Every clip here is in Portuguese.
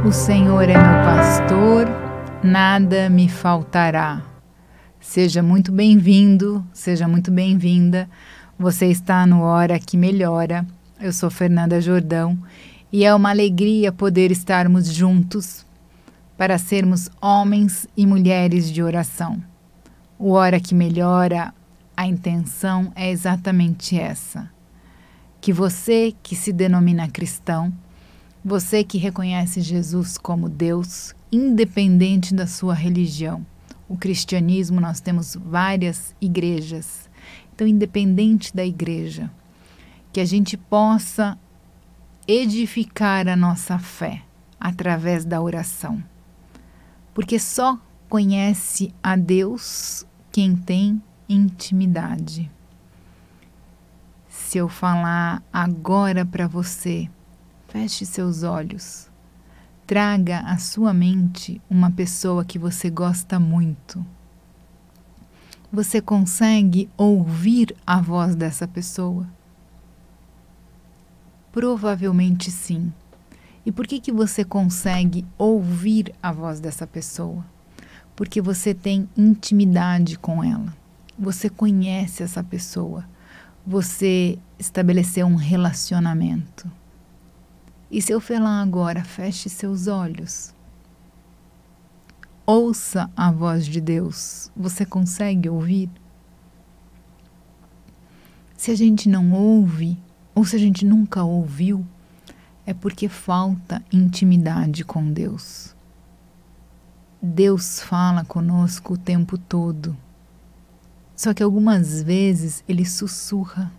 O Senhor é meu pastor, nada me faltará. Seja muito bem-vindo, seja muito bem-vinda. Você está no Hora que Melhora. Eu sou Fernanda Jordão e é uma alegria poder estarmos juntos para sermos homens e mulheres de oração. O Hora que Melhora, a intenção é exatamente essa. Que você que se denomina cristão, você que reconhece Jesus como Deus, independente da sua religião. O cristianismo, nós temos várias igrejas. Então, independente da igreja, que a gente possa edificar a nossa fé através da oração. Porque só conhece a Deus quem tem intimidade. Se eu falar agora para você, feche seus olhos. Traga à sua mente uma pessoa que você gosta muito. Você consegue ouvir a voz dessa pessoa? Provavelmente sim. E por que você consegue ouvir a voz dessa pessoa? Porque você tem intimidade com ela. Você conhece essa pessoa. Você estabeleceu um relacionamento. E se eu falar agora, feche seus olhos. Ouça a voz de Deus. Você consegue ouvir? Se a gente não ouve, ou se a gente nunca ouviu, é porque falta intimidade com Deus. Deus fala conosco o tempo todo. Só que algumas vezes Ele sussurra.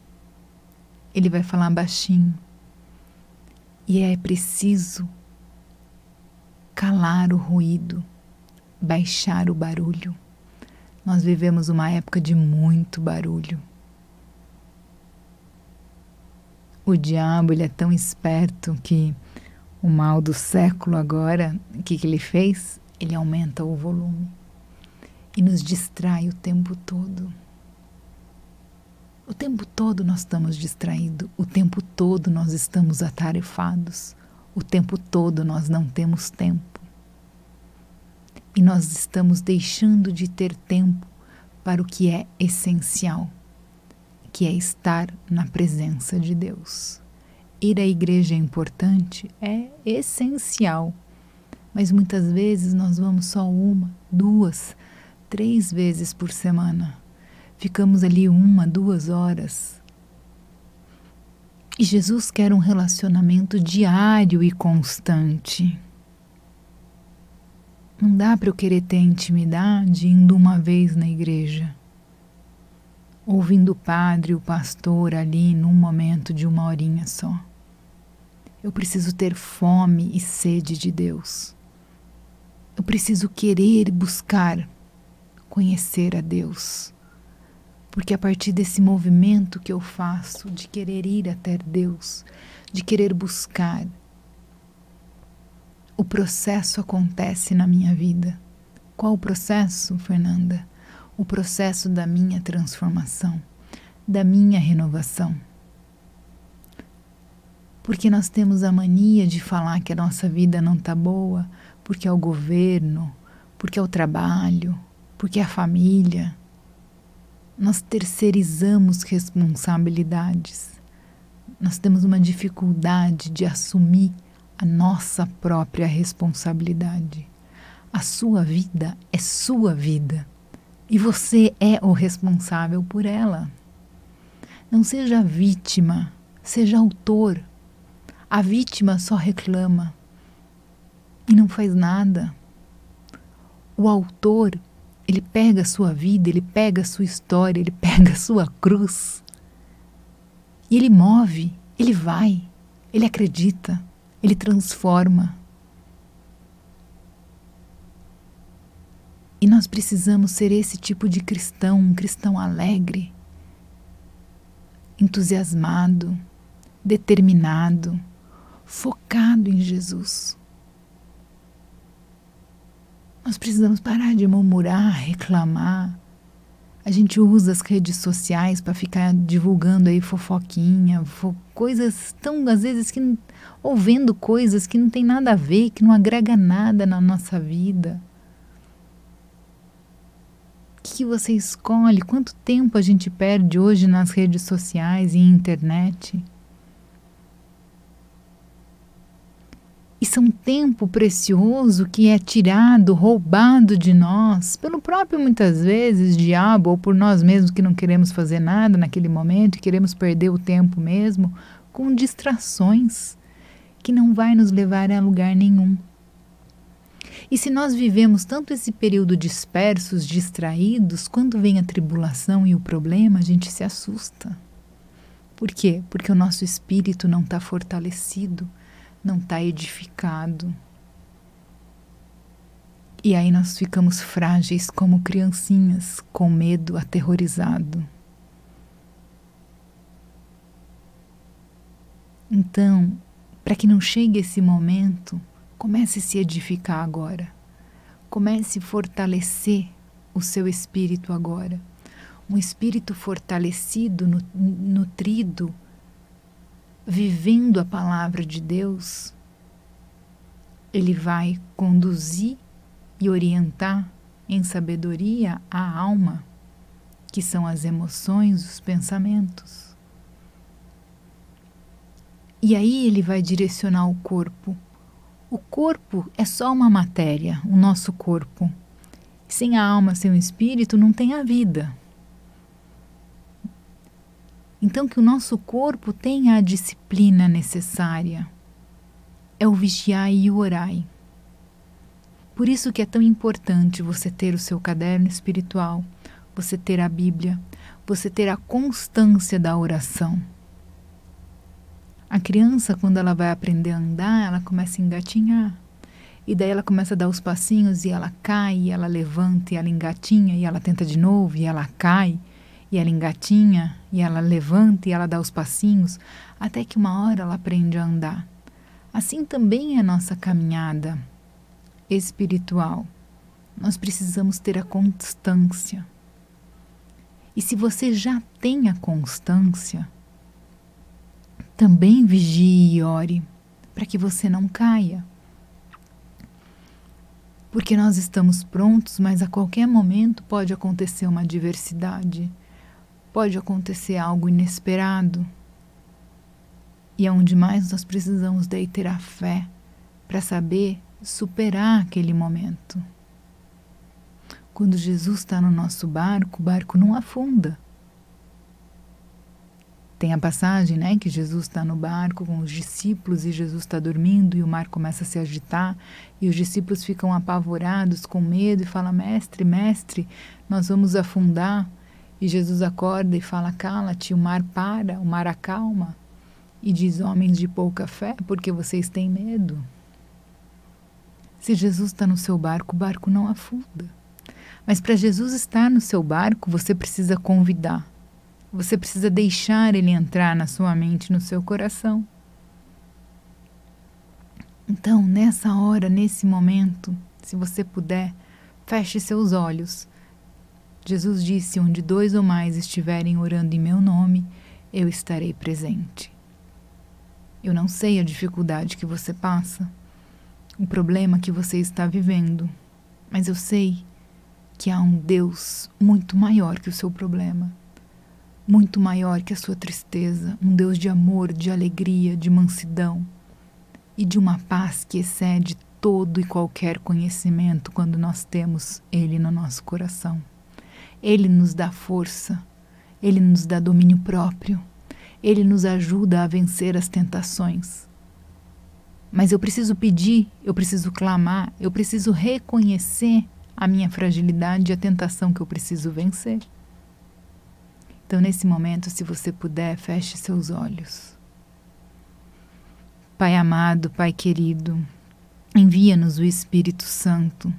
Ele vai falar baixinho. E é preciso calar o ruído, baixar o barulho. Nós vivemos uma época de muito barulho. O diabo, ele é tão esperto que o mal do século agora, o que ele fez? Ele aumenta o volume e nos distrai o tempo todo. O tempo todo nós estamos distraídos, o tempo todo nós estamos atarefados, o tempo todo nós não temos tempo. E nós estamos deixando de ter tempo para o que é essencial, que é estar na presença de Deus. Ir à igreja é importante? É essencial. Mas muitas vezes nós vamos só 1, 2, 3 vezes por semana. Ficamos ali 1, 2 horas. E Jesus quer um relacionamento diário e constante. Não dá para eu querer ter intimidade indo uma vez na igreja, ouvindo o padre, o pastor ali num momento de 1 horinha só. Eu preciso ter fome e sede de Deus. Eu preciso querer buscar, conhecer a Deus. Porque a partir desse movimento que eu faço de querer ir até Deus, de querer buscar, o processo acontece na minha vida. Qual o processo, Fernanda? O processo da minha transformação, da minha renovação. Porque nós temos a mania de falar que a nossa vida não está boa, porque é o governo, porque é o trabalho, porque é a família. Nós terceirizamos responsabilidades. Nós temos uma dificuldade de assumir a nossa própria responsabilidade. A sua vida é sua vida e você é o responsável por ela. Não seja vítima, seja autor. A vítima só reclama e não faz nada. O autor, ele pega a sua vida, ele pega a sua história, ele pega a sua cruz e ele move, ele vai, ele acredita, ele transforma. E nós precisamos ser esse tipo de cristão, um cristão alegre, entusiasmado, determinado, focado em Jesus. Nós precisamos parar de murmurar, reclamar, A gente usa as redes sociais para ficar divulgando aí fofoquinha, coisas tão, às vezes, ou vendo coisas que não tem nada a ver, que não agrega nada na nossa vida. O que você escolhe? Quanto tempo a gente perde hoje nas redes sociais e internet? Isso é um tempo precioso que é tirado, roubado de nós, pelo próprio, muitas vezes, diabo, ou por nós mesmos que não queremos fazer nada naquele momento e queremos perder o tempo mesmo, com distrações que não vai nos levar a lugar nenhum. E se nós vivemos tanto esse período dispersos, distraídos, quando vem a tribulação e o problema, a gente se assusta. Por quê? Porque o nosso espírito não está fortalecido, não está edificado. E aí nós ficamos frágeis como criancinhas, com medo, aterrorizado. Então, para que não chegue esse momento, comece a se edificar agora. Comece a fortalecer o seu espírito agora. Um espírito fortalecido, nutrido, vivendo a palavra de Deus, ele vai conduzir e orientar em sabedoria a alma, que são as emoções, os pensamentos. E aí ele vai direcionar o corpo. O corpo é só uma matéria, o nosso corpo. Sem a alma, sem o espírito, não tem a vida. Então, que o nosso corpo tenha a disciplina necessária. É o vigiar e o orai. Por isso que é tão importante você ter o seu caderno espiritual, você ter a Bíblia, você ter a constância da oração. A criança, quando ela vai aprender a andar, ela começa a engatinhar. E daí ela começa a dar os passinhos e ela cai, e ela levanta, e ela engatinha, e ela tenta de novo, e ela cai. E ela engatinha, e ela levanta, e ela dá os passinhos, até que uma hora ela aprende a andar. Assim também é a nossa caminhada espiritual. Nós precisamos ter a constância. E se você já tem a constância, também vigie e ore, para que você não caia. Porque nós estamos prontos, mas a qualquer momento pode acontecer uma adversidade. Pode acontecer algo inesperado. E é onde mais nós precisamos daí ter a fé para saber superar aquele momento. Quando Jesus está no nosso barco, o barco não afunda. Tem a passagem, né, que Jesus está no barco com os discípulos e Jesus está dormindo e o mar começa a se agitar e os discípulos ficam apavorados, com medo e falam: mestre, mestre, nós vamos afundar. E Jesus acorda e fala: cala-te, o mar para, o mar acalma. E diz: homens de pouca fé, porque vocês têm medo. Se Jesus está no seu barco, o barco não afunda. Mas para Jesus estar no seu barco, você precisa convidar. Você precisa deixar ele entrar na sua mente, no seu coração. Então, nessa hora, nesse momento, se você puder, feche seus olhos. Jesus disse: onde 2 ou mais estiverem orando em meu nome, eu estarei presente. Eu não sei a dificuldade que você passa, o problema que você está vivendo, mas eu sei que há um Deus muito maior que o seu problema, muito maior que a sua tristeza, um Deus de amor, de alegria, de mansidão e de uma paz que excede todo e qualquer conhecimento quando nós temos Ele no nosso coração. Ele nos dá força, Ele nos dá domínio próprio, Ele nos ajuda a vencer as tentações. Mas eu preciso pedir, eu preciso clamar, eu preciso reconhecer a minha fragilidade e a tentação que eu preciso vencer. Então, nesse momento, se você puder, feche seus olhos. Pai amado, Pai querido, envia-nos o Espírito Santo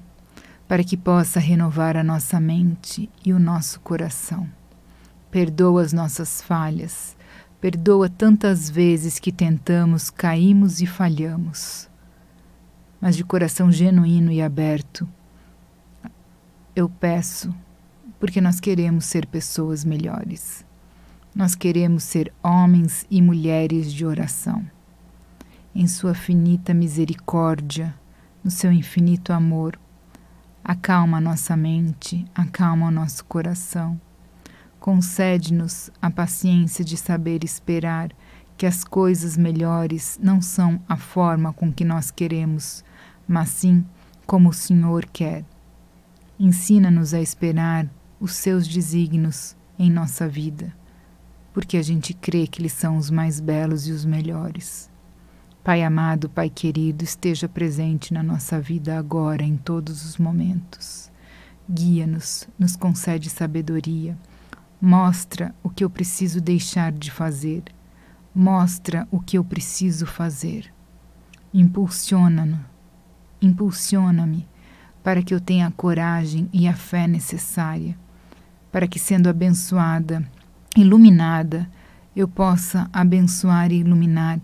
para que possa renovar a nossa mente e o nosso coração. Perdoa as nossas falhas, perdoa tantas vezes que tentamos, caímos e falhamos. Mas de coração genuíno e aberto, eu peço porque nós queremos ser pessoas melhores. Nós queremos ser homens e mulheres de oração. Em sua finita misericórdia, no seu infinito amor, acalma a nossa mente, acalma o nosso coração. Concede-nos a paciência de saber esperar que as coisas melhores não são a forma com que nós queremos, mas sim como o Senhor quer. Ensina-nos a esperar os seus desígnios em nossa vida, porque a gente crê que eles são os mais belos e os melhores. Pai amado, Pai querido, esteja presente na nossa vida agora, em todos os momentos. Guia-nos, nos concede sabedoria. Mostra o que eu preciso deixar de fazer. Mostra o que eu preciso fazer. Impulsiona-me para que eu tenha a coragem e a fé necessária, para que, sendo abençoada, iluminada, eu possa abençoar e iluminar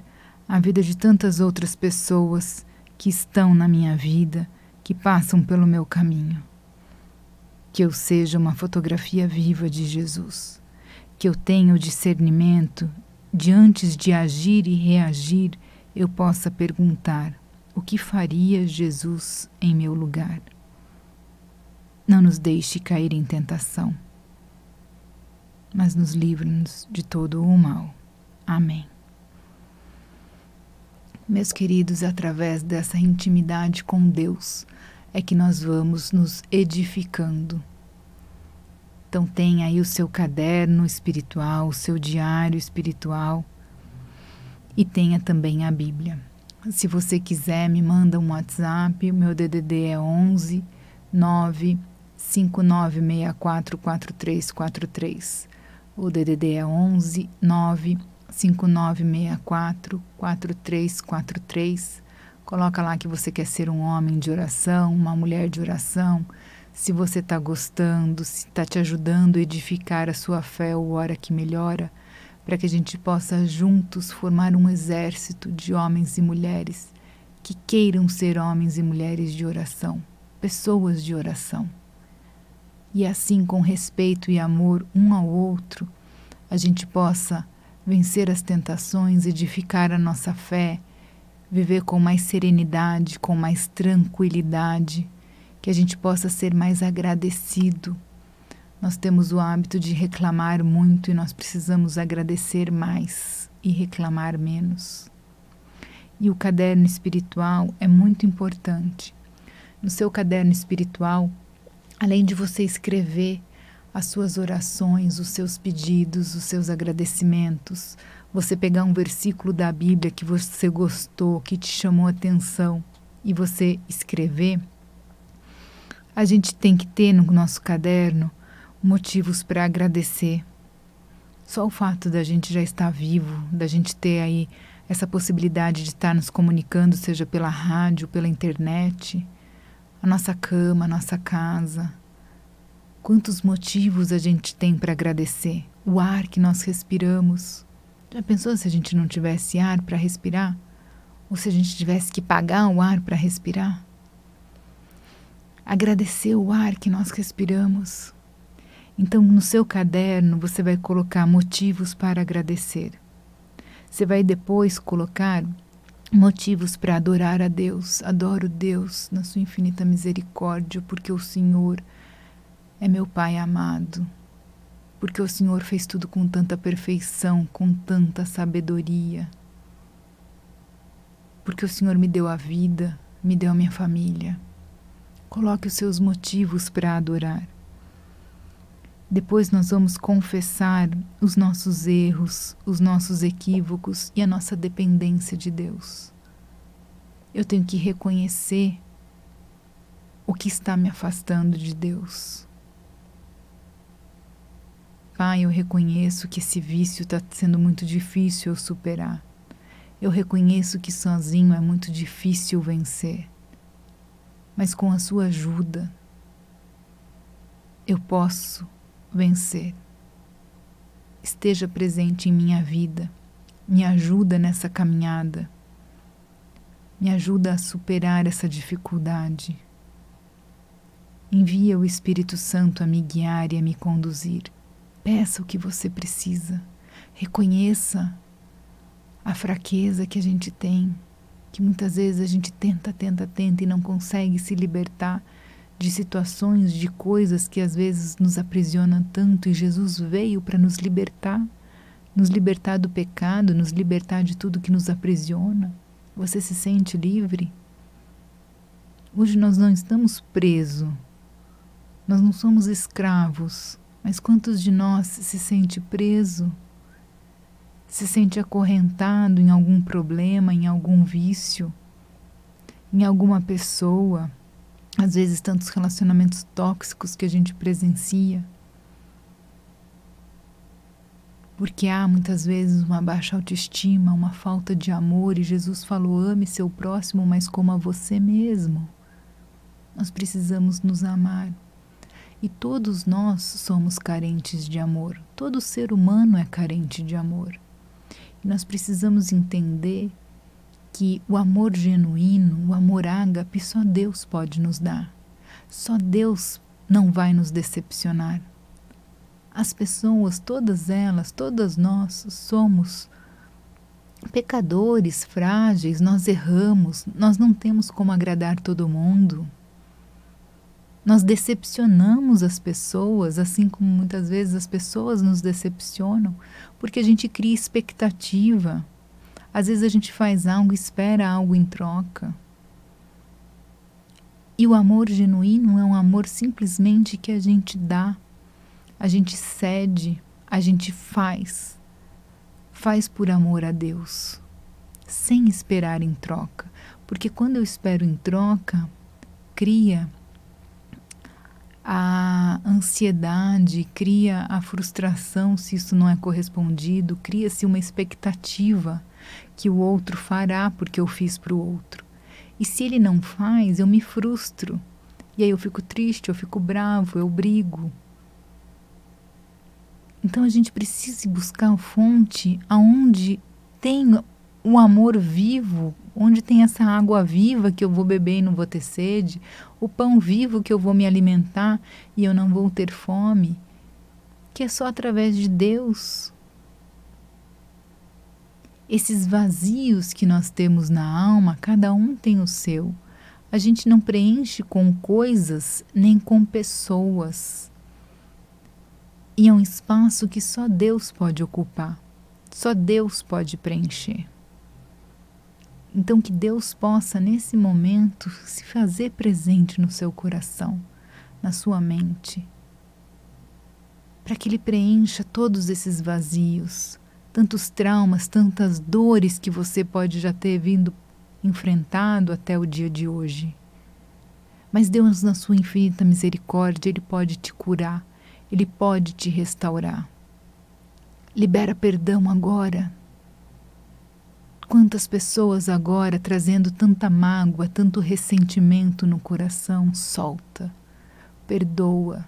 a vida de tantas outras pessoas que estão na minha vida, que passam pelo meu caminho. Que eu seja uma fotografia viva de Jesus, que eu tenha o discernimento de, antes de agir e reagir, eu possa perguntar: o que faria Jesus em meu lugar? Não nos deixe cair em tentação, mas nos livre-nos de todo o mal. Amém. Meus queridos, através dessa intimidade com Deus é que nós vamos nos edificando. Então tenha aí o seu caderno espiritual, o seu diário espiritual e tenha também a Bíblia. Se você quiser, me manda um WhatsApp, o meu DDD é 11 95964 4343. O DDD é 11 95964 4343. Coloca lá que você quer ser um homem de oração, uma mulher de oração. Se você está gostando, se está te ajudando a edificar a sua fé, o Hora que Melhora, para que a gente possa juntos formar um exército de homens e mulheres que queiram ser homens e mulheres de oração, pessoas de oração. E assim, com respeito e amor um ao outro, a gente possa vencer as tentações, edificar a nossa fé, viver com mais serenidade, com mais tranquilidade, que a gente possa ser mais agradecido. Nós temos o hábito de reclamar muito e nós precisamos agradecer mais e reclamar menos. E o caderno espiritual é muito importante. No seu caderno espiritual, além de você escrever as suas orações, os seus pedidos, os seus agradecimentos, você pegar um versículo da Bíblia que você gostou, que te chamou a atenção e você escrever, a gente tem que ter no nosso caderno motivos para agradecer. Só o fato da gente já estar vivo, da gente ter aí essa possibilidade de estar nos comunicando, seja pela rádio, pela internet, a nossa cama, a nossa casa. Quantos motivos a gente tem para agradecer? O ar que nós respiramos. Já pensou se a gente não tivesse ar para respirar? Ou se a gente tivesse que pagar o ar para respirar? Agradecer o ar que nós respiramos. Então, no seu caderno, você vai colocar motivos para agradecer. Você vai depois colocar motivos para adorar a Deus. Adoro Deus na sua infinita misericórdia, porque o Senhor é meu Pai amado. Porque o Senhor fez tudo com tanta perfeição, com tanta sabedoria. Porque o Senhor me deu a vida, me deu a minha família. Coloque os seus motivos para adorar. Depois nós vamos confessar os nossos erros, os nossos equívocos e a nossa dependência de Deus. Eu tenho que reconhecer o que está me afastando de Deus. Pai, eu reconheço que esse vício está sendo muito difícil eu superar. Eu reconheço que sozinho é muito difícil vencer. Mas com a sua ajuda, eu posso vencer. Esteja presente em minha vida, me ajuda nessa caminhada, me ajuda a superar essa dificuldade. Envia o Espírito Santo a me guiar e a me conduzir. Peça o que você precisa. Reconheça a fraqueza que a gente tem, que muitas vezes a gente tenta e não consegue se libertar de situações, de coisas que às vezes nos aprisionam tanto, e Jesus veio para nos libertar do pecado, nos libertar de tudo que nos aprisiona. Você se sente livre? Hoje nós não estamos presos, nós não somos escravos, mas quantos de nós se sente preso, se sente acorrentado em algum problema, em algum vício, em alguma pessoa, às vezes tantos relacionamentos tóxicos que a gente presencia, porque há muitas vezes uma baixa autoestima, uma falta de amor, e Jesus falou: ame seu próximo, mas como a você mesmo. Nós precisamos nos amar. E todos nós somos carentes de amor. Todo ser humano é carente de amor. E nós precisamos entender que o amor genuíno, o amor ágape, só Deus pode nos dar. Só Deus não vai nos decepcionar. As pessoas, todas elas, todas nós somos pecadores, frágeis, nós erramos, nós não temos como agradar todo mundo. Nós decepcionamos as pessoas, assim como muitas vezes as pessoas nos decepcionam, porque a gente cria expectativa. Às vezes a gente faz algo, espera algo em troca. E o amor genuíno é um amor simplesmente que a gente dá, a gente cede, a gente faz. Faz por amor a Deus, sem esperar em troca. Porque quando eu espero em troca, cria a ansiedade, cria a frustração se isso não é correspondido, cria-se uma expectativa que o outro fará porque eu fiz para o outro. E se ele não faz, eu me frustro. E aí eu fico triste, eu fico bravo, eu brigo. Então a gente precisa buscar a fonte aonde tem o amor vivo, onde tem essa água viva que eu vou beber e não vou ter sede, o pão vivo que eu vou me alimentar e eu não vou ter fome, que é só através de Deus. Esses vazios que nós temos na alma, cada um tem o seu. A gente não preenche com coisas nem com pessoas. E é um espaço que só Deus pode ocupar, só Deus pode preencher. Então que Deus possa nesse momento se fazer presente no seu coração, na sua mente, para que Ele preencha todos esses vazios, tantos traumas, tantas dores que você pode já ter vindo enfrentado até o dia de hoje. Mas Deus, na sua infinita misericórdia, Ele pode te curar, Ele pode te restaurar. Libera perdão agora. Quantas pessoas agora trazendo tanta mágoa, tanto ressentimento no coração, solta, perdoa.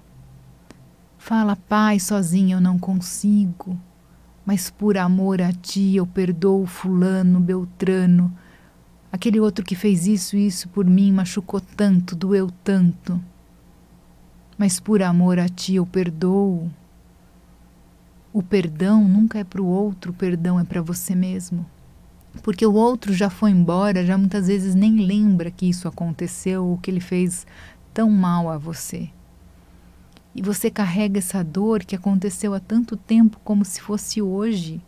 Fala: Pai, sozinha eu não consigo, mas por amor a Ti eu perdoo fulano, beltrano, aquele outro que fez isso por mim, machucou tanto, doeu tanto, mas por amor a Ti eu perdoo. O perdão nunca é para o outro, o perdão é para você mesmo. Porque o outro já foi embora, já muitas vezes nem lembra que isso aconteceu ou que ele fez tão mal a você. E você carrega essa dor que aconteceu há tanto tempo como se fosse hoje.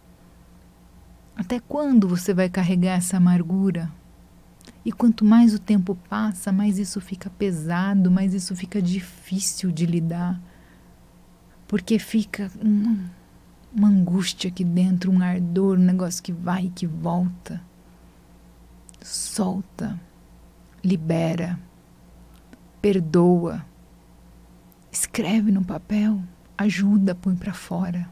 Até quando você vai carregar essa amargura? E quanto mais o tempo passa, mais isso fica pesado, mais isso fica difícil de lidar. Porque fica uma angústia aqui dentro, um ardor, um negócio que vai e que volta. Solta, libera, perdoa, escreve no papel, ajuda, põe para fora.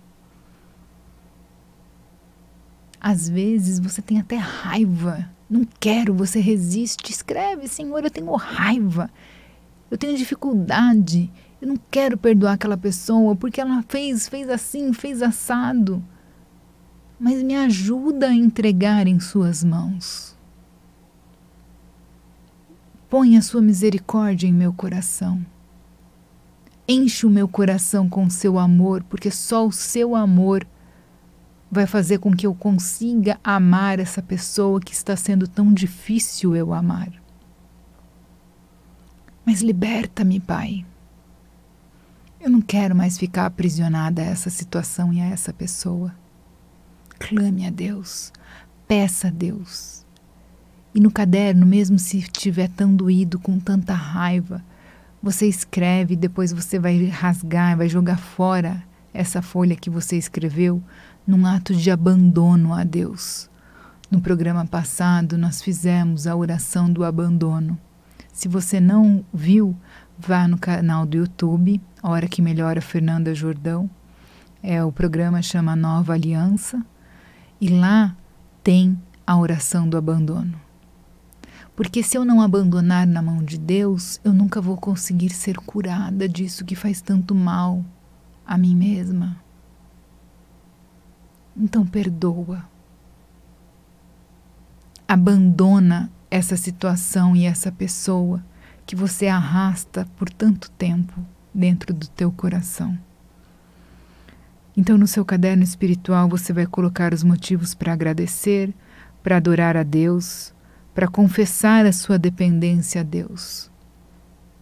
Às vezes você tem até raiva, não quero, você resiste, escreve: Senhor, eu tenho raiva, eu tenho dificuldade, eu não quero perdoar aquela pessoa porque ela fez assim, fez assado. Mas me ajuda a entregar em suas mãos. Põe a sua misericórdia em meu coração. Enche o meu coração com o seu amor, porque só o seu amor vai fazer com que eu consiga amar essa pessoa que está sendo tão difícil eu amar. Mas liberta-me, Pai. Eu não quero mais ficar aprisionada a essa situação e a essa pessoa. Clame a Deus, peça a Deus. E no caderno, mesmo se estiver tão doído, com tanta raiva, você escreve e depois você vai rasgar, vai jogar fora essa folha que você escreveu num ato de abandono a Deus. No programa passado, nós fizemos a oração do abandono. Se você não viu, vá no canal do YouTube, A Hora que Melhora, Fernanda Jordão. O programa chama Nova Aliança. E lá tem a oração do abandono. Porque se eu não abandonar na mão de Deus, eu nunca vou conseguir ser curada disso que faz tanto mal a mim mesma. Então perdoa. Abandona essa situação e essa pessoa que você arrasta por tanto tempo dentro do teu coração. Então no seu caderno espiritual você vai colocar os motivos para agradecer, para adorar a Deus, para confessar a sua dependência a Deus,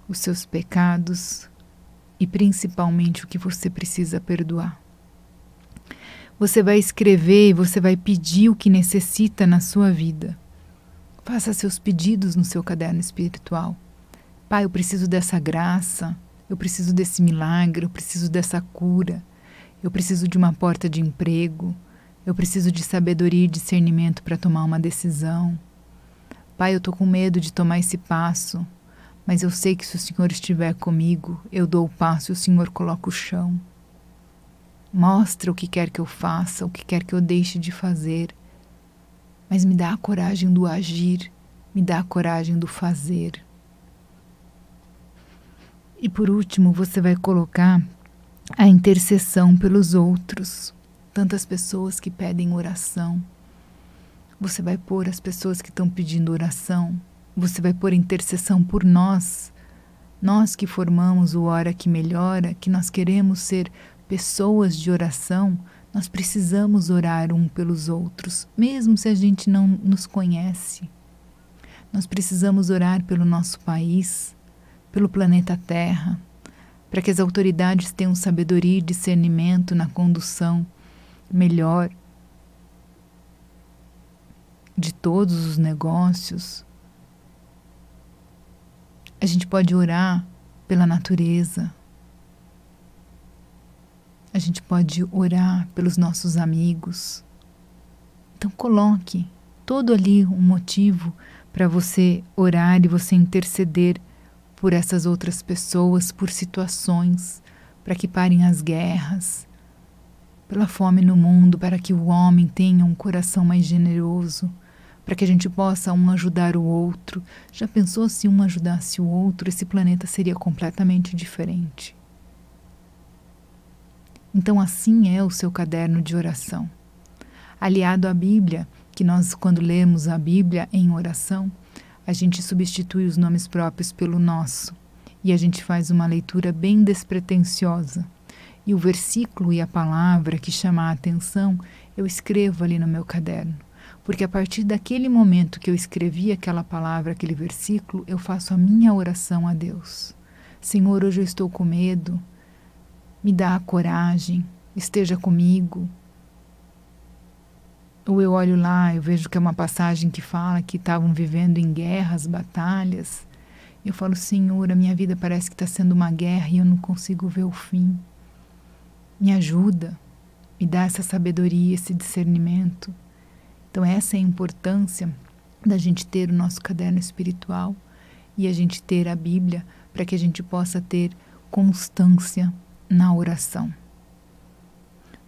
os seus pecados e principalmente o que você precisa perdoar. Você vai escrever e você vai pedir o que necessita na sua vida. Faça seus pedidos no seu caderno espiritual. Pai, eu preciso dessa graça, eu preciso desse milagre, eu preciso dessa cura, eu preciso de uma porta de emprego, eu preciso de sabedoria e discernimento para tomar uma decisão. Pai, eu estou com medo de tomar esse passo, mas eu sei que se o Senhor estiver comigo, eu dou o passo e o Senhor coloca o chão. Mostra o que quer que eu faça, o que quer que eu deixe de fazer, mas me dá a coragem do agir, me dá a coragem do fazer. E por último, você vai colocar a intercessão pelos outros, tantas pessoas que pedem oração. Você vai pôr as pessoas que estão pedindo oração, você vai pôr intercessão por nós que formamos o Hora que Melhora, que nós queremos ser pessoas de oração, nós precisamos orar um pelos outros, mesmo se a gente não nos conhece. Nós precisamos orar pelo nosso país, pelo planeta Terra, para que as autoridades tenham sabedoria e discernimento na condução melhor de todos os negócios. A gente pode orar pela natureza. A gente pode orar pelos nossos amigos. Então coloque todo ali um motivo para você orar e você interceder por essas outras pessoas, por situações, para que parem as guerras, pela fome no mundo, para que o homem tenha um coração mais generoso, para que a gente possa um ajudar o outro. Já pensou se um ajudasse o outro, esse planeta seria completamente diferente. Então assim é o seu caderno de oração. Aliado à Bíblia, que nós quando lemos a Bíblia em oração, a gente substitui os nomes próprios pelo nosso e a gente faz uma leitura bem despretensiosa. E o versículo e a palavra que chama a atenção, eu escrevo ali no meu caderno. Porque a partir daquele momento que eu escrevi aquela palavra, aquele versículo, eu faço a minha oração a Deus. Senhor, hoje eu estou com medo, me dá a coragem, esteja comigo. Ou eu olho lá, eu vejo que é uma passagem que fala que estavam vivendo em guerras, batalhas. Eu falo, Senhor, a minha vida parece que está sendo uma guerra e eu não consigo ver o fim. Me ajuda, me dá essa sabedoria, esse discernimento. Então essa é a importância da gente ter o nosso caderno espiritual e a gente ter a Bíblia para que a gente possa ter constância na oração.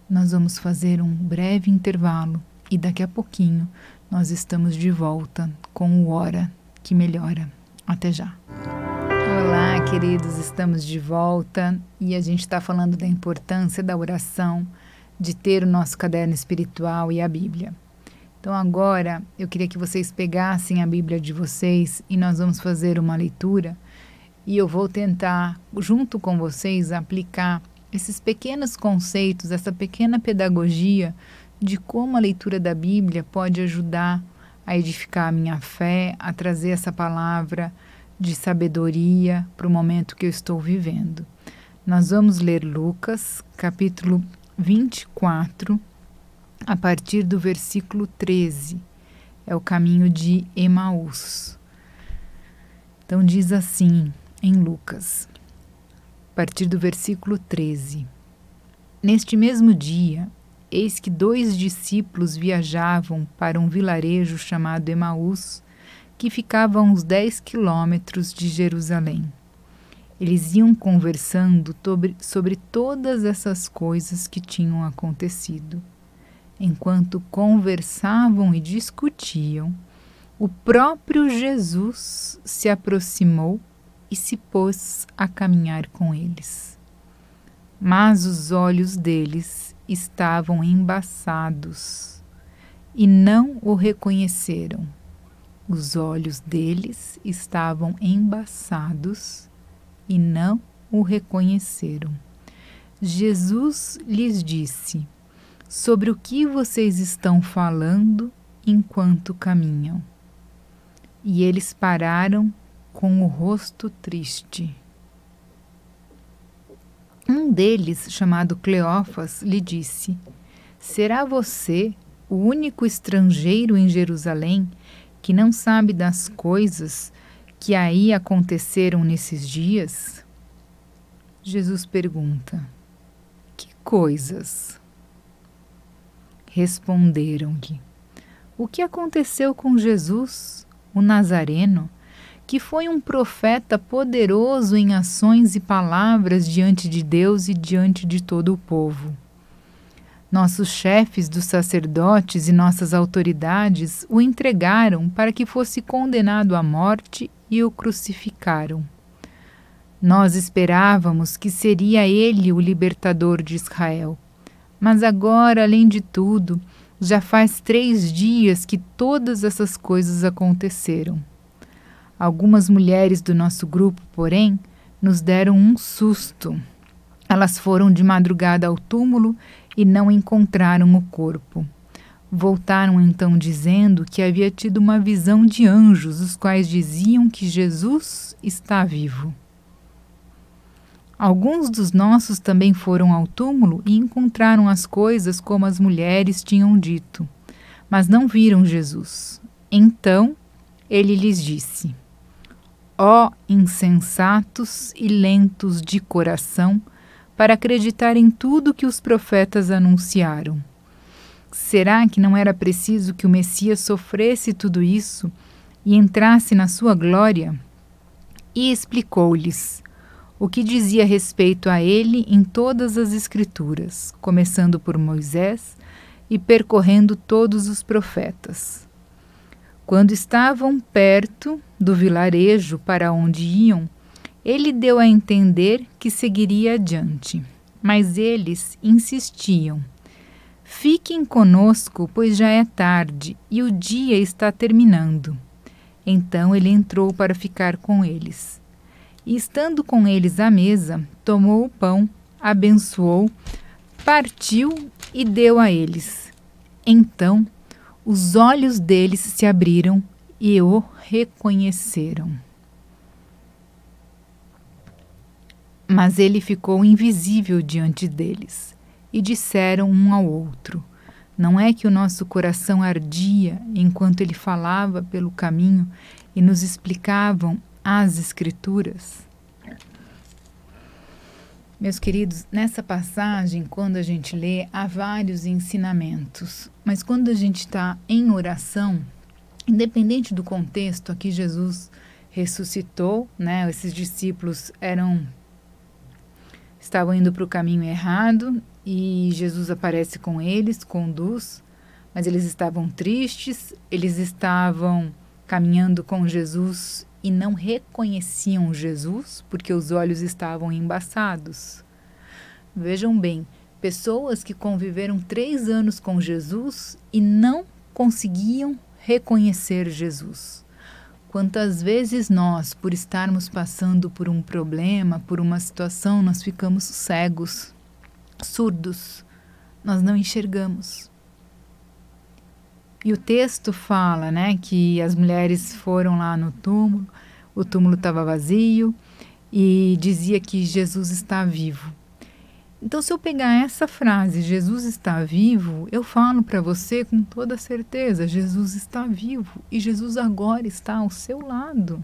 Nós vamos fazer um breve intervalo e daqui a pouquinho nós estamos de volta com o Hora que Melhora. Até já! Olá, queridos, estamos de volta e a gente está falando da importância da oração, de ter o nosso caderno espiritual e a Bíblia. Então agora eu queria que vocês pegassem a Bíblia de vocês e nós vamos fazer uma leitura e eu vou tentar, junto com vocês, aplicar esses pequenos conceitos, essa pequena pedagogia de como a leitura da Bíblia pode ajudar a edificar a minha fé, a trazer essa palavra de sabedoria para o momento que eu estou vivendo. Nós vamos ler Lucas, capítulo 24, a partir do versículo 13. É o caminho de Emaús. Então diz assim em Lucas, a partir do versículo 13. Neste mesmo dia, eis que 2 discípulos viajavam para um vilarejo chamado Emaús, que ficava a uns 10 quilômetros de Jerusalém. Eles iam conversando sobre todas essas coisas que tinham acontecido. Enquanto conversavam e discutiam, o próprio Jesus se aproximou e se pôs a caminhar com eles. Mas os olhos deles estavam embaçados e não o reconheceram. Os olhos deles estavam embaçados e não o reconheceram. Jesus lhes disse: sobre o que vocês estão falando enquanto caminham? E eles pararam com o rosto triste. Um deles, chamado Cleófas, lhe disse: será você o único estrangeiro em Jerusalém que não sabe das coisas que aí aconteceram nesses dias? Jesus pergunta: que coisas? Responderam-lhe: o que aconteceu com Jesus, o Nazareno, que foi um profeta poderoso em ações e palavras diante de Deus e diante de todo o povo. Nossos chefes dos sacerdotes e nossas autoridades o entregaram para que fosse condenado à morte e o crucificaram. Nós esperávamos que seria ele o libertador de Israel. Mas agora, além de tudo, já faz 3 dias que todas essas coisas aconteceram. Algumas mulheres do nosso grupo, porém, nos deram um susto. Elas foram de madrugada ao túmulo e não encontraram o corpo. Voltaram então dizendo que havia tido uma visão de anjos, os quais diziam que Jesus está vivo. Alguns dos nossos também foram ao túmulo e encontraram as coisas como as mulheres tinham dito, mas não viram Jesus. Então ele lhes disse: ó insensatos e lentos de coração, para acreditar em tudo que os profetas anunciaram. Será que não era preciso que o Messias sofresse tudo isso e entrasse na sua glória? E explicou-lhes o que dizia respeito a ele em todas as Escrituras, começando por Moisés e percorrendo todos os profetas. Quando estavam perto do vilarejo para onde iam, ele deu a entender que seguiria adiante, mas eles insistiam: fiquem conosco, pois já é tarde e o dia está terminando. Então ele entrou para ficar com eles. E estando com eles à mesa, tomou o pão, abençoou, partiu e deu a eles. Então os olhos deles se abriram e o reconheceram. Mas ele ficou invisível diante deles, e disseram um ao outro: não é que o nosso coração ardia enquanto ele falava pelo caminho e nos explicavam as Escrituras? Meus queridos, nessa passagem, quando a gente lê, há vários ensinamentos, mas quando a gente está em oração, independente do contexto, aqui Jesus ressuscitou, né? Esses discípulos estavam indo para o caminho errado e Jesus aparece com eles, conduz, mas eles estavam tristes, eles estavam caminhando com Jesus e não reconheciam Jesus porque os olhos estavam embaçados. Vejam bem, pessoas que conviveram 3 anos com Jesus e não conseguiam reconhecer Jesus. Quantas vezes nós, por estarmos passando por um problema, por uma situação, nós ficamos cegos, surdos, nós não enxergamos. E o texto fala, né, que as mulheres foram lá no túmulo, o túmulo estava vazio e dizia que Jesus está vivo. Então, se eu pegar essa frase, Jesus está vivo, eu falo para você com toda certeza, Jesus está vivo e Jesus agora está ao seu lado.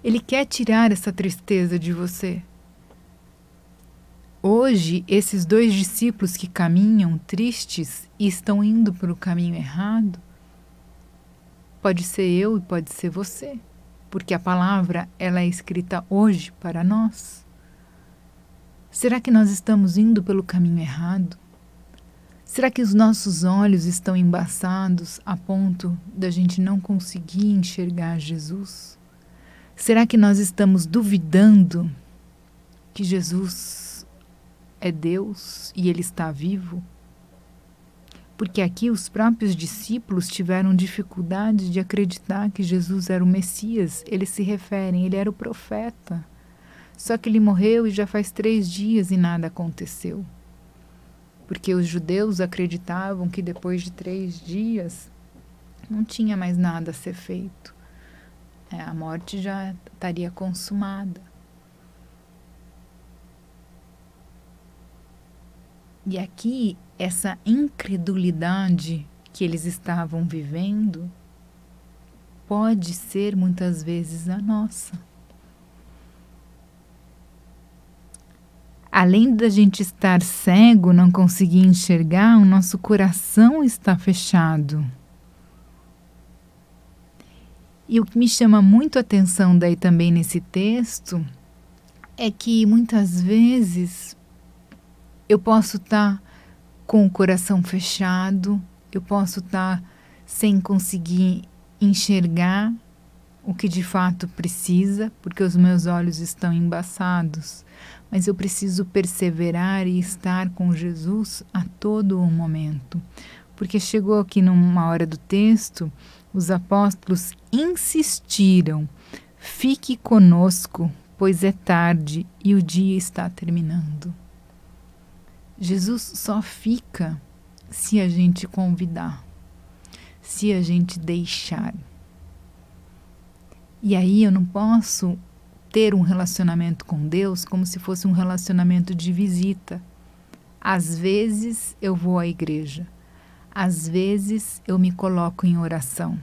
Ele quer tirar essa tristeza de você. Hoje, esses 2 discípulos que caminham tristes e estão indo para o caminho errado, pode ser eu e pode ser você, porque a palavra ela é escrita hoje para nós. Será que nós estamos indo pelo caminho errado? Será que os nossos olhos estão embaçados a ponto da gente não conseguir enxergar Jesus? Será que nós estamos duvidando que Jesus é Deus e Ele está vivo? Porque aqui os próprios discípulos tiveram dificuldade de acreditar que Jesus era o Messias. Eles se referem, ele era o profeta. Só que ele morreu e já faz 3 dias e nada aconteceu. Porque os judeus acreditavam que depois de 3 dias não tinha mais nada a ser feito. A morte já estaria consumada. E aqui, essa incredulidade que eles estavam vivendo pode ser muitas vezes a nossa. Além da gente estar cego, não conseguir enxergar, o nosso coração está fechado. E o que me chama muito a atenção daí também nesse texto é que muitas vezes eu posso estar com o coração fechado, eu posso estar sem conseguir enxergar o que de fato precisa, porque os meus olhos estão embaçados. Mas eu preciso perseverar e estar com Jesus a todo o momento. Porque chegou aqui numa hora do texto, os apóstolos insistiram: fique conosco, pois é tarde e o dia está terminando. Jesus só fica se a gente convidar, se a gente deixar. E aí eu não posso ter um relacionamento com Deus como se fosse um relacionamento de visita. Às vezes eu vou à igreja, às vezes eu me coloco em oração.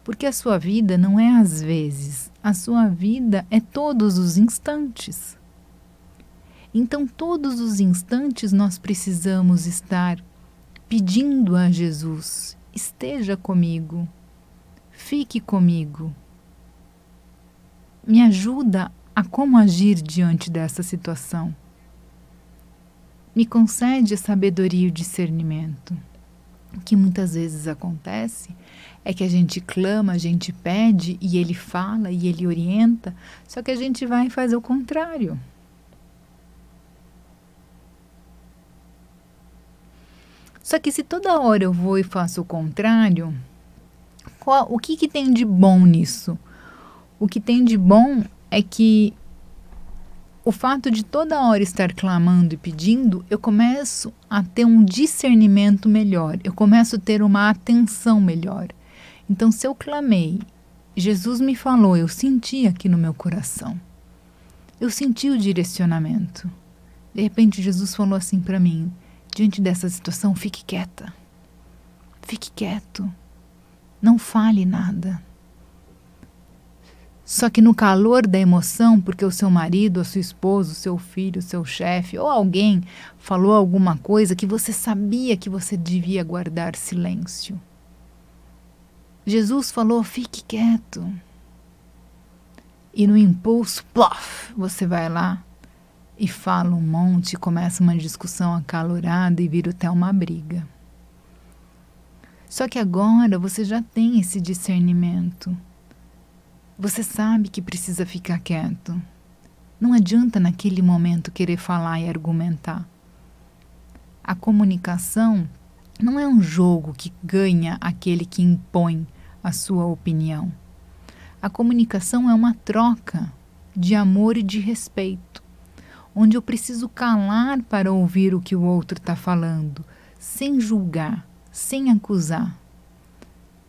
Porque a sua vida não é às vezes, a sua vida é todos os instantes. Então, todos os instantes nós precisamos estar pedindo a Jesus: esteja comigo, fique comigo. Me ajuda a como agir diante dessa situação. Me concede a sabedoria e o discernimento. O que muitas vezes acontece é que a gente clama, a gente pede e ele fala e ele orienta, só que a gente vai e faz o contrário. Só que se toda hora eu vou e faço o contrário, o que tem de bom nisso? O que tem de bom é que o fato de toda hora estar clamando e pedindo, eu começo a ter um discernimento melhor, eu começo a ter uma atenção melhor. Então, se eu clamei, Jesus me falou, eu senti aqui no meu coração, eu senti o direcionamento. De repente, Jesus falou assim para mim: diante dessa situação, fique quieta, fique quieto, não fale nada. Só que no calor da emoção, porque o seu marido, a sua esposa, o seu filho, o seu chefe ou alguém falou alguma coisa que você sabia que você devia guardar silêncio. Jesus falou: fique quieto. E no impulso, plof, você vai lá e fala um monte, começa uma discussão acalorada e vira até uma briga. Só que agora você já tem esse discernimento. Você sabe que precisa ficar quieto. Não adianta naquele momento querer falar e argumentar. A comunicação não é um jogo que ganha aquele que impõe a sua opinião. A comunicação é uma troca de amor e de respeito, onde eu preciso calar para ouvir o que o outro está falando, sem julgar, sem acusar.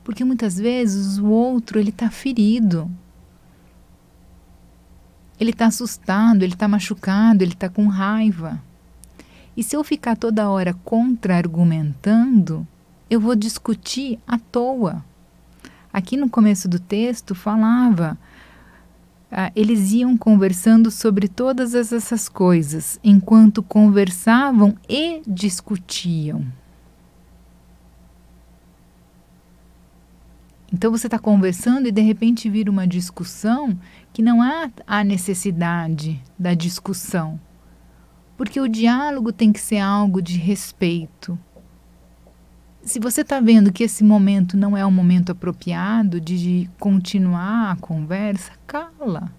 Porque muitas vezes o outro está ferido, ele está assustado, ele está machucado, ele está com raiva. E se eu ficar toda hora contra-argumentando, eu vou discutir à toa. Aqui no começo do texto falava, eles iam conversando sobre todas essas coisas, enquanto conversavam e discutiam. Então você está conversando e de repente vira uma discussão que não há a necessidade da discussão. Porque o diálogo tem que ser algo de respeito. Se você está vendo que esse momento não é um momento apropriado de continuar a conversa, cala.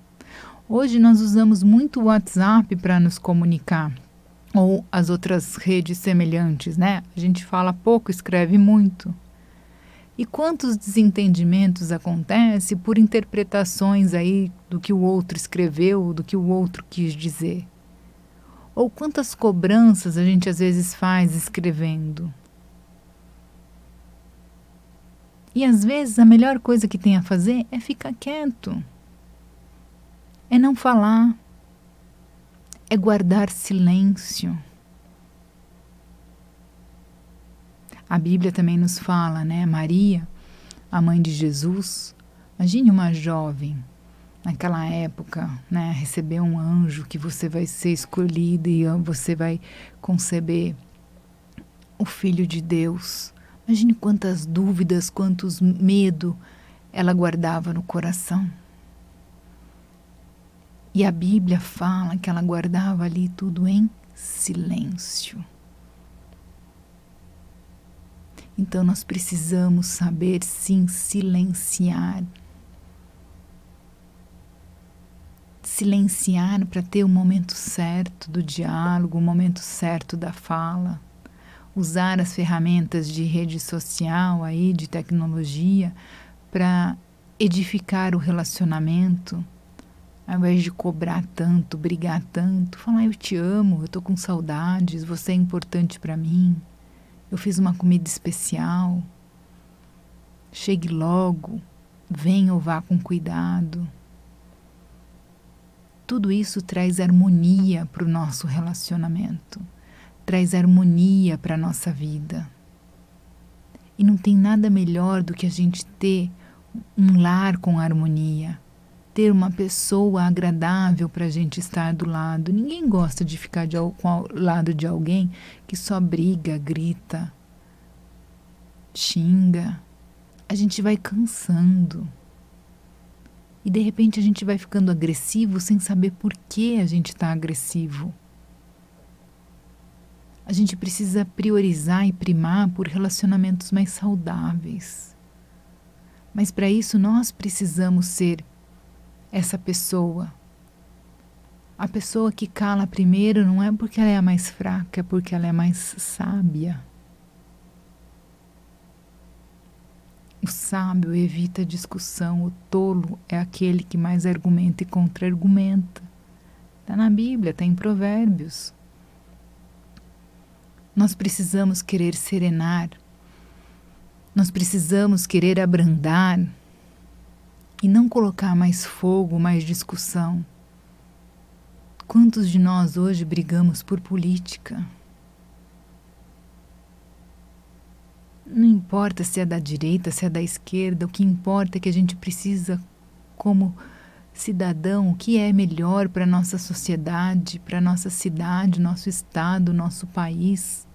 Hoje nós usamos muito o WhatsApp para nos comunicar, ou as outras redes semelhantes, né? A gente fala pouco, escreve muito. E quantos desentendimentos acontecem por interpretações aí do que o outro escreveu, do que o outro quis dizer? Ou quantas cobranças a gente às vezes faz escrevendo? E às vezes a melhor coisa que tem a fazer é ficar quieto, é não falar, é guardar silêncio. A Bíblia também nos fala, né? Maria, a mãe de Jesus, imagine uma jovem naquela época, né? Receber um anjo que você vai ser escolhida e você vai conceber o Filho de Deus. Imagine quantas dúvidas, quantos medo ela guardava no coração. E a Bíblia fala que ela guardava ali tudo em silêncio. Então nós precisamos saber sim silenciar. Silenciar para ter o momento certo do diálogo, o momento certo da fala. Usar as ferramentas de rede social, aí, de tecnologia, para edificar o relacionamento, ao invés de cobrar tanto, brigar tanto, falar eu te amo, eu estou com saudades, você é importante para mim, eu fiz uma comida especial, chegue logo, venha ou vá com cuidado. Tudo isso traz harmonia para o nosso relacionamento. Traz harmonia para a nossa vida. E não tem nada melhor do que a gente ter um lar com harmonia, ter uma pessoa agradável para a gente estar do lado. Ninguém gosta de ficar ao lado de alguém que só briga, grita, xinga. A gente vai cansando. E de repente a gente vai ficando agressivo sem saber por que a gente está agressivo. A gente precisa priorizar e primar por relacionamentos mais saudáveis. Mas para isso nós precisamos ser essa pessoa. A pessoa que cala primeiro não é porque ela é a mais fraca, é porque ela é mais sábia. O sábio evita discussão, o tolo é aquele que mais argumenta e contra-argumenta. Está na Bíblia, está em Provérbios. Nós precisamos querer serenar, nós precisamos querer abrandar e não colocar mais fogo, mais discussão. Quantos de nós hoje brigamos por política? Não importa se é da direita, se é da esquerda, o que importa é que a gente precisa, como cidadão, o que é melhor para a nossa sociedade, para a nossa cidade, nosso estado, nosso país.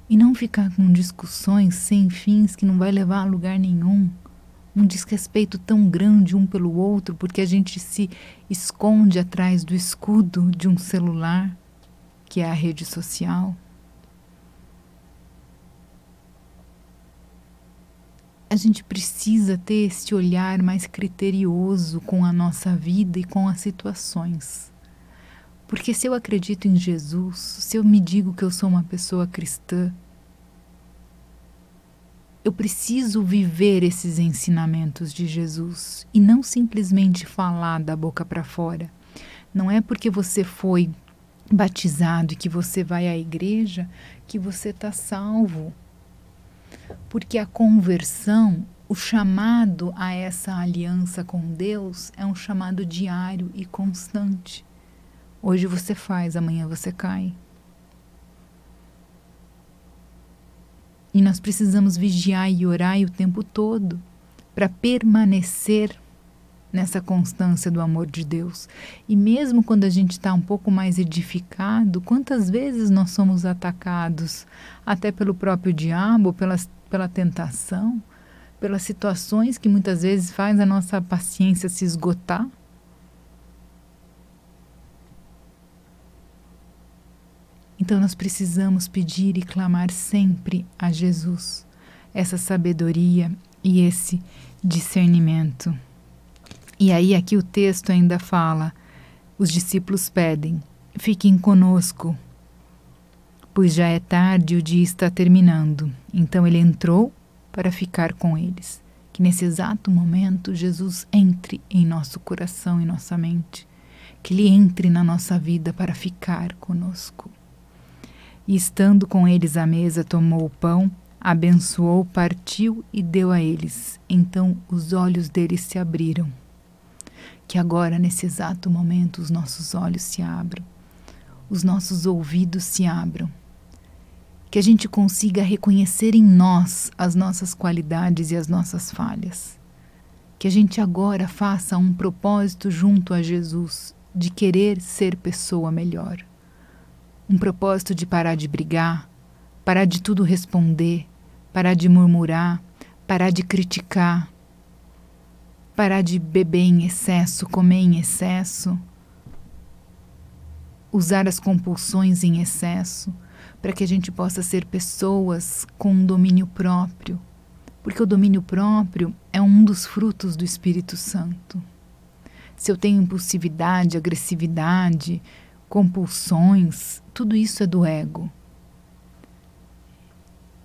E não ficar com discussões sem fins que não vai levar a lugar nenhum. Um desrespeito tão grande um pelo outro porque a gente se esconde atrás do escudo de um celular, que é a rede social. A gente precisa ter esse olhar mais criterioso com a nossa vida e com as situações. Porque se eu acredito em Jesus, se eu me digo que eu sou uma pessoa cristã, Eu preciso viver esses ensinamentos de Jesus e não simplesmente falar da boca para fora. Não é porque você foi batizado e que você vai à igreja que você está salvo. Porque a conversão, o chamado a essa aliança com Deus é um chamado diário e constante. Hoje você faz, amanhã você cai. E nós precisamos vigiar e orar o tempo todo para permanecer nessa constância do amor de Deus. E mesmo quando a gente está um pouco mais edificado, quantas vezes nós somos atacados até pelo próprio diabo, pela tentação, pelas situações que muitas vezes faz a nossa paciência se esgotar? Então nós precisamos pedir e clamar sempre a Jesus essa sabedoria e esse discernimento. E aí aqui o texto ainda fala, os discípulos pedem, fiquem conosco, pois já é tarde e o dia está terminando. Então ele entrou para ficar com eles. Que nesse exato momento Jesus entre em nosso coração e nossa mente. Que ele entre na nossa vida para ficar conosco. E estando com eles à mesa, tomou o pão, abençoou, partiu e deu a eles. Então os olhos deles se abriram. Que agora, nesse exato momento, os nossos olhos se abram, os nossos ouvidos se abram. Que a gente consiga reconhecer em nós as nossas qualidades e as nossas falhas. Que a gente agora faça um propósito junto a Jesus de querer ser pessoa melhor. Um propósito de parar de brigar, parar de tudo responder, parar de murmurar, parar de criticar, parar de beber em excesso, comer em excesso, usar as compulsões em excesso, para que a gente possa ser pessoas com um domínio próprio, porque o domínio próprio é um dos frutos do Espírito Santo. Se eu tenho impulsividade, agressividade, compulsões, tudo isso é do ego.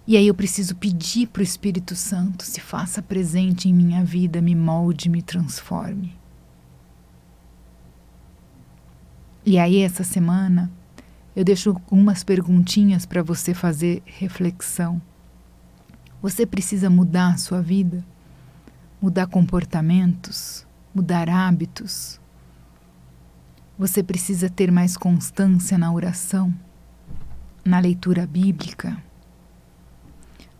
E aí eu preciso pedir para o Espírito Santo se faça presente em minha vida, me molde, me transforme. E aí essa semana eu deixo algumas perguntinhas para você fazer reflexão. Você precisa mudar a sua vida? Mudar comportamentos? Mudar hábitos? Você precisa ter mais constância na oração, na leitura bíblica?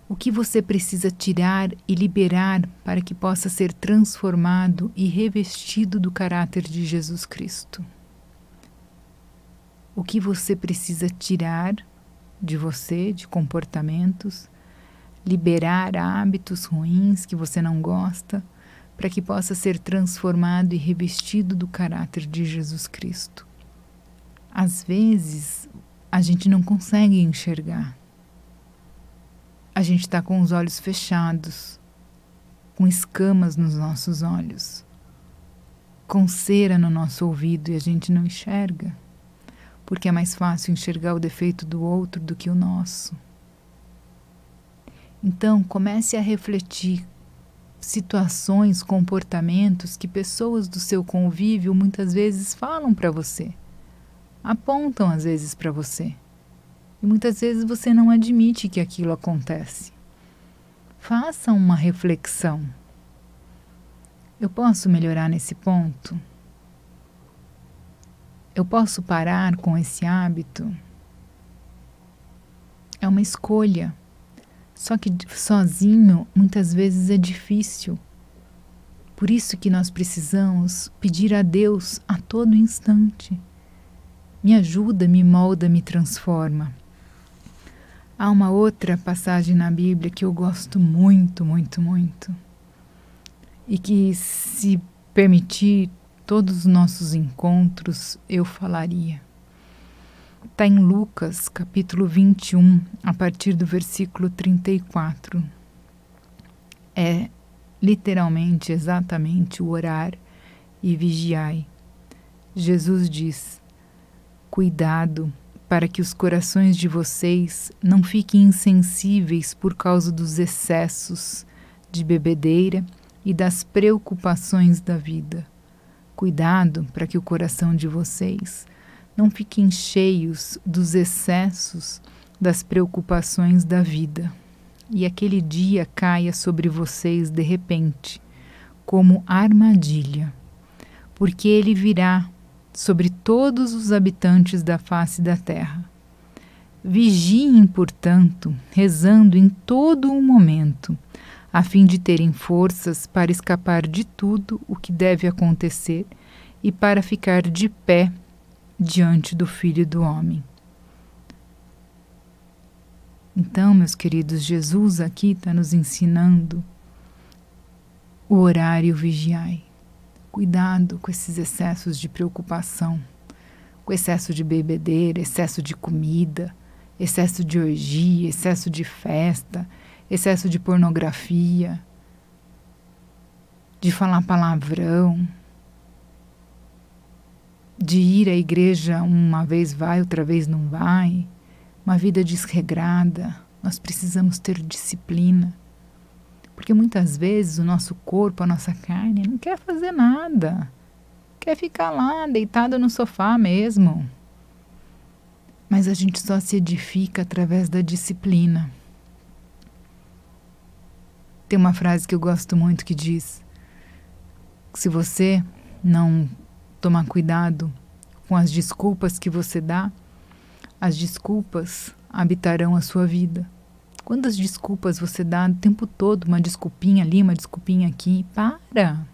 O que você precisa tirar e liberar para que possa ser transformado e revestido do caráter de Jesus Cristo? O que você precisa tirar de você, de comportamentos, liberar hábitos ruins que você não gosta, para que possa ser transformado e revestido do caráter de Jesus Cristo? Às vezes, a gente não consegue enxergar. A gente está com os olhos fechados, com escamas nos nossos olhos, com cera no nosso ouvido e a gente não enxerga, porque é mais fácil enxergar o defeito do outro do que o nosso. Então, comece a refletir situações, comportamentos que pessoas do seu convívio muitas vezes falam para você, apontam às vezes para você. E muitas vezes você não admite que aquilo acontece. Faça uma reflexão. Eu posso melhorar nesse ponto? Eu posso parar com esse hábito? É uma escolha. Só que sozinho muitas vezes é difícil. Por isso que nós precisamos pedir a Deus a todo instante. Me ajuda, me molda, me transforma. Há uma outra passagem na Bíblia que eu gosto muito, muito, muito. E que, se permitir todos os nossos encontros, eu falaria. Está em Lucas, capítulo 21, a partir do versículo 34. É literalmente, exatamente, o orar e vigiai. Jesus diz: cuidado para que os corações de vocês não fiquem insensíveis por causa dos excessos de bebedeira e das preocupações da vida. Cuidado para que o coração de vocês não fiquem cheios dos excessos das preocupações da vida, e aquele dia caia sobre vocês de repente, como armadilha, porque ele virá sobre todos os habitantes da face da terra. Vigiem, portanto, rezando em todo o momento, a fim de terem forças para escapar de tudo o que deve acontecer e para ficar de pé diante do Filho do Homem. Então, meus queridos, Jesus aqui está nos ensinando o horário vigiai. Cuidado com esses excessos de preocupação, com excesso de bebedeira, excesso de comida, excesso de orgia, excesso de festa, excesso de pornografia, de falar palavrão, de ir à igreja uma vez vai, outra vez não vai, uma vida desregrada. Nós precisamos ter disciplina, porque muitas vezes o nosso corpo, a nossa carne, não quer fazer nada, quer ficar lá deitado no sofá mesmo. Mas a gente só se edifica através da disciplina. Tem uma frase que eu gosto muito que diz: se você não tomar cuidado com as desculpas que você dá, as desculpas habitarão a sua vida. Quantas desculpas você dá o tempo todo? Uma desculpinha ali, uma desculpinha aqui. Para!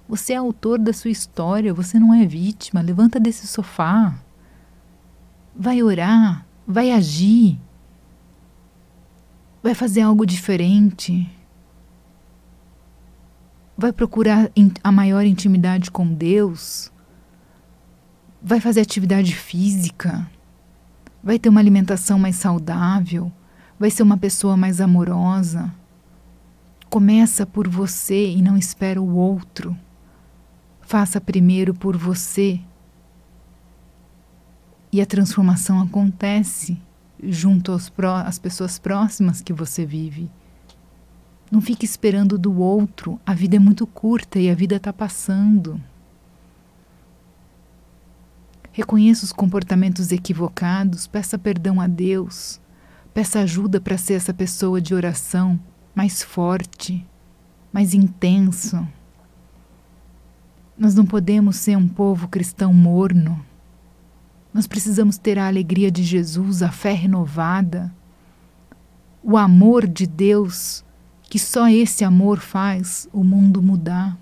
Você é autor da sua história, você não é vítima. Levanta desse sofá. Vai orar, vai agir. Vai fazer algo diferente. Vai procurar a maior intimidade com Deus. Vai fazer atividade física. Vai ter uma alimentação mais saudável. Vai ser uma pessoa mais amorosa. Começa por você e não espera o outro. Faça primeiro por você. E a transformação acontece junto às pessoas próximas que você vive. Não fique esperando do outro. A vida é muito curta e a vida está passando. Reconheça os comportamentos equivocados, peça perdão a Deus. Peça ajuda para ser essa pessoa de oração mais forte, mais intenso. Nós não podemos ser um povo cristão morno. Nós precisamos ter a alegria de Jesus, a fé renovada, o amor de Deus, que só esse amor faz o mundo mudar.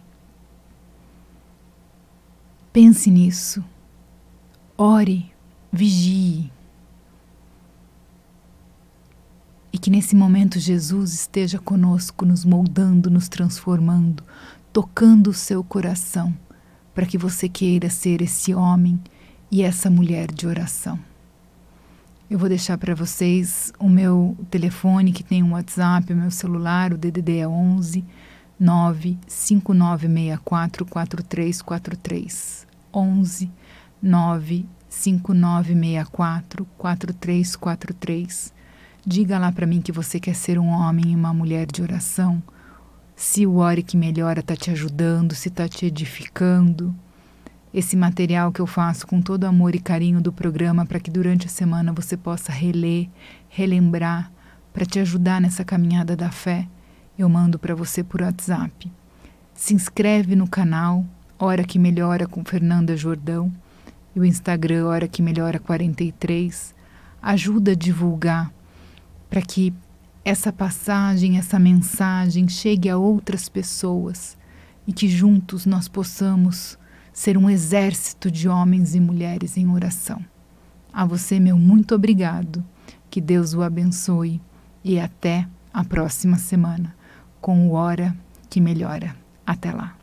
Pense nisso. Ore, vigie. E que nesse momento Jesus esteja conosco, nos moldando, nos transformando, tocando o seu coração, para que você queira ser esse homem e essa mulher de oração. Eu vou deixar para vocês o meu telefone, que tem um WhatsApp, o meu celular, o DDD é 11 95964 4343. 11 95964 4343. Diga lá para mim que você quer ser um homem e uma mulher de oração. Se o Ore Que Melhora está te ajudando, se está te edificando. Esse material que eu faço com todo amor e carinho do programa para que durante a semana você possa reler, relembrar, para te ajudar nessa caminhada da fé, eu mando para você por WhatsApp. Se inscreve no canal Hora Que Melhora com Fernanda Jordão e o Instagram Hora Que Melhora 43. Ajuda a divulgar para que essa passagem, essa mensagem chegue a outras pessoas e que juntos nós possamos ser um exército de homens e mulheres em oração. A você, meu muito obrigado, que Deus o abençoe e até a próxima semana com o Hora Que Melhora. Até lá.